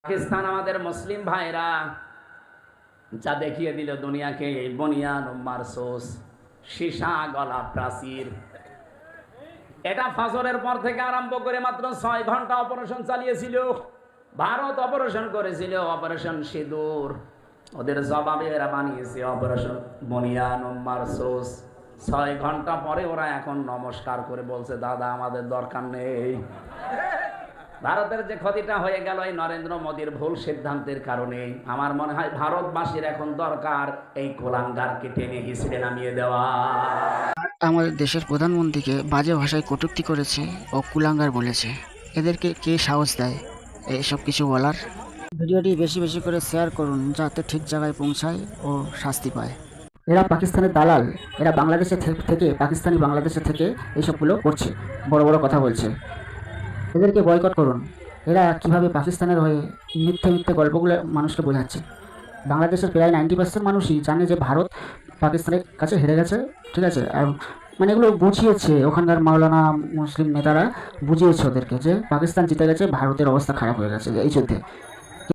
পাকিস্তান আমাদের মুসলিম ভাইরা যা দেখিয়ে দিল দুনিয়াকে, এই বনিয়ান মারসুস সীসা গলা প্রাচীর, এটা ফজরের পর থেকে আরম্ভ করে মাত্র 6 ঘন্টা অপারেশন চালিয়েছিল। ভারত অপারেশন করেছিল, অপারেশন সিঁদুর। ওদের জবাবে এরা বানিয়েছে অপারেশন বনিয়ান মারসুস। 6 ঘন্টা পরে ওরা এখন নমস্কার করে বলছে, দাদা আমাদের দরকার নেই। ভারতের যে ক্ষতিটা হয়ে গেল এই নরেন্দ্র মোদীর ভুল সিদ্ধান্তের কারণে, আমার মনে হয় ভারতবাসীর এখন দরকার এই কোলাঙ্গারকে টেনে হিসেবে নামিয়ে দেওয়া। আমাদের দেশের প্রধানমন্ত্রীকে বাজে ভাষায় কটূক্তি করেছে ও কুলাঙ্গার বলেছে। এদেরকে কে সাহস দেয় এসব কিছু বলার? ভিডিওটি বেশি বেশি করে শেয়ার করুন যাতে ঠিক জায়গায় পৌঁছায় ও শাস্তি পায়। এরা পাকিস্তানের দালাল, এরা বাংলাদেশে থেকে পাকিস্তানি বাংলাদেশে থেকে এইসবগুলো করছে, বড় বড় কথা বলছে। এদেরকে বয়কট করুন। এরা কিভাবে পাকিস্তানের হয়ে মিথ্যে মিথ্যে গল্পগুলো মানুষকে বোঝাচ্ছে। বাংলাদেশের প্রায় 90% মানুষই জানে যে ভারত পাকিস্তানের কাছে হেরে গেছে, ঠিক আছে। আর মানে এগুলো বুঝিয়েছে ওখানকার মাওলানা মুসলিম নেতারা, বুঝিয়েছে ওদেরকে যে পাকিস্তান জিতে গেছে, ভারতের অবস্থা খারাপ হয়ে গেছে এই যুদ্ধে।